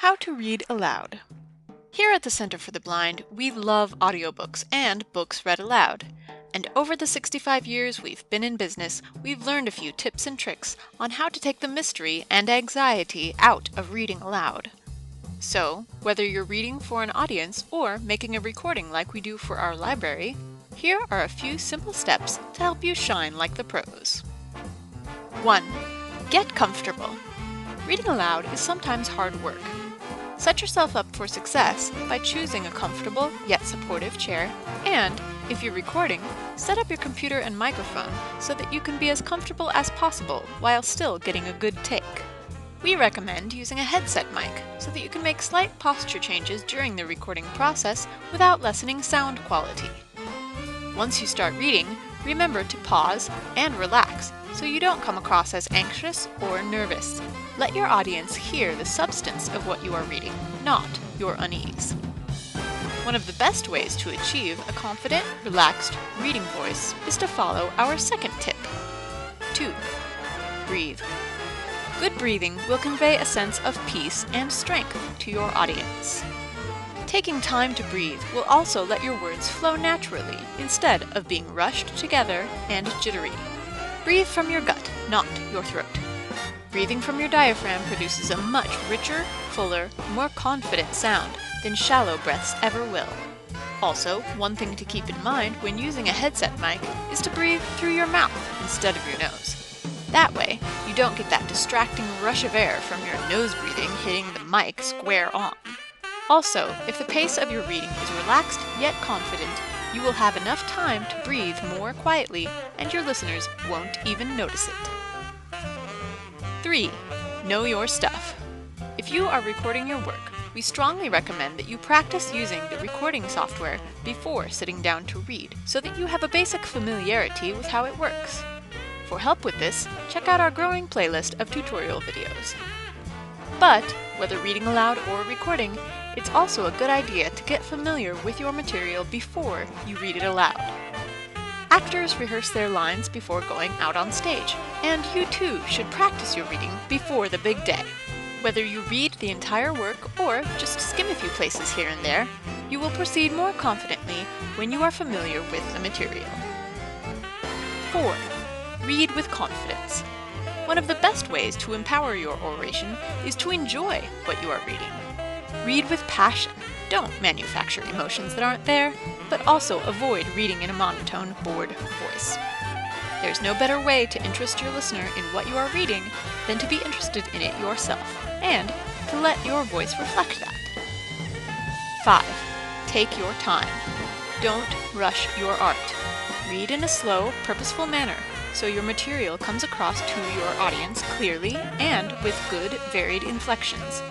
How to read aloud. Here at the Center for the Blind, we love audiobooks and books read aloud. And over the 65 years we've been in business, we've learned a few tips and tricks on how to take the mystery and anxiety out of reading aloud. So, whether you're reading for an audience or making a recording like we do for our library, here are a few simple steps to help you shine like the pros. 1. Get comfortable. Reading aloud is sometimes hard work. Set yourself up for success by choosing a comfortable yet supportive chair, and, if you're recording, set up your computer and microphone so that you can be as comfortable as possible while still getting a good take. We recommend using a headset mic so that you can make slight posture changes during the recording process without lessening sound quality. Once you start reading, remember to pause and relax so you don't come across as anxious or nervous. Let your audience hear the substance of what you are reading, not your unease. One of the best ways to achieve a confident, relaxed reading voice is to follow our second tip. 2. Breathe. Good breathing will convey a sense of peace and strength to your audience. Taking time to breathe will also let your words flow naturally instead of being rushed together and jittery. Breathe from your gut, not your throat. Breathing from your diaphragm produces a much richer, fuller, more confident sound than shallow breaths ever will. Also, one thing to keep in mind when using a headset mic is to breathe through your mouth instead of your nose. That way, you don't get that distracting rush of air from your nose breathing hitting the mic square on. Also, if the pace of your reading is relaxed yet confident, you will have enough time to breathe more quietly and your listeners won't even notice it. 3. Know your stuff. If you are recording your work, we strongly recommend that you practice using the recording software before sitting down to read so that you have a basic familiarity with how it works. For help with this, check out our growing playlist of tutorial videos. But, whether reading aloud or recording, it's also a good idea to get familiar with your material before you read it aloud. Actors rehearse their lines before going out on stage, and you too should practice your reading before the big day. Whether you read the entire work or just skim a few places here and there, you will proceed more confidently when you are familiar with the material. 4. Read with confidence. One of the best ways to empower your oration is to enjoy what you are reading. Read with passion. Don't manufacture emotions that aren't there, but also avoid reading in a monotone, bored voice. There's no better way to interest your listener in what you are reading than to be interested in it yourself, and to let your voice reflect that. 5. Take your time. Don't rush your art. Read in a slow, purposeful manner so your material comes across to your audience clearly and with good, varied inflections.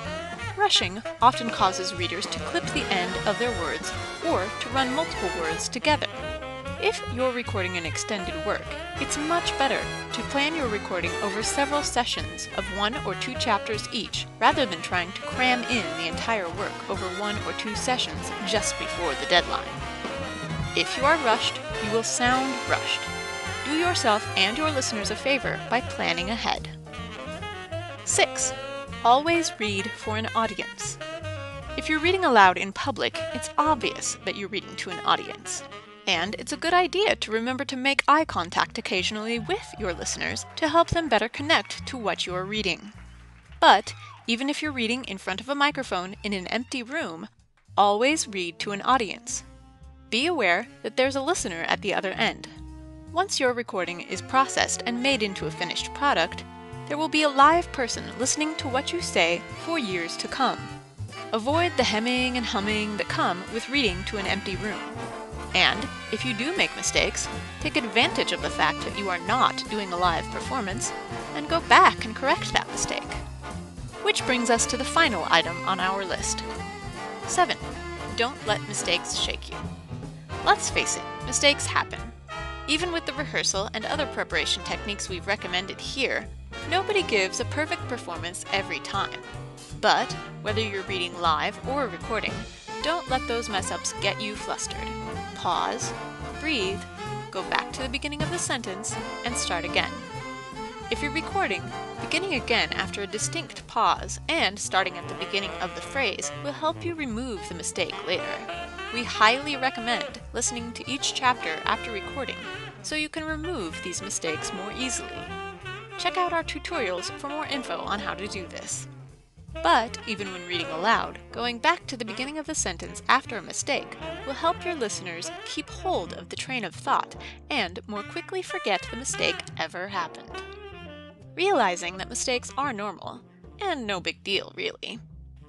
Rushing often causes readers to clip the end of their words or to run multiple words together. If you're recording an extended work, it's much better to plan your recording over several sessions of 1 or 2 chapters each, rather than trying to cram in the entire work over 1 or 2 sessions just before the deadline. If you are rushed, you will sound rushed. Do yourself and your listeners a favor by planning ahead. 6. Always read for an audience. If you're reading aloud in public, it's obvious that you're reading to an audience. And it's a good idea to remember to make eye contact occasionally with your listeners to help them better connect to what you are reading. But, even if you're reading in front of a microphone in an empty room, always read to an audience. Be aware that there's a listener at the other end. Once your recording is processed and made into a finished product, there will be a live person listening to what you say for years to come. Avoid the hemming and humming that come with reading to an empty room. And, if you do make mistakes, take advantage of the fact that you are not doing a live performance, and go back and correct that mistake. Which brings us to the final item on our list. 7. Don't let mistakes shake you. Let's face it, mistakes happen. Even with the rehearsal and other preparation techniques we've recommended here, nobody gives a perfect performance every time. But, whether you're reading live or recording, don't let those mess-ups get you flustered. Pause, breathe, go back to the beginning of the sentence, and start again. If you're recording, beginning again after a distinct pause and starting at the beginning of the phrase will help you remove the mistake later. We highly recommend listening to each chapter after recording so you can remove these mistakes more easily. Check out our tutorials for more info on how to do this. But even when reading aloud, going back to the beginning of the sentence after a mistake will help your listeners keep hold of the train of thought and more quickly forget the mistake ever happened. Realizing that mistakes are normal, and no big deal really,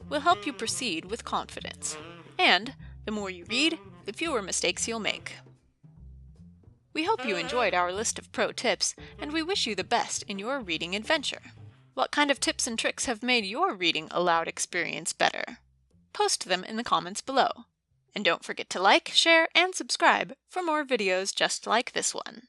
will help you proceed with confidence. And the more you read, the fewer mistakes you'll make. We hope you enjoyed our list of pro tips, and we wish you the best in your reading adventure. What kind of tips and tricks have made your reading aloud experience better? Post them in the comments below. And don't forget to like, share, and subscribe for more videos just like this one.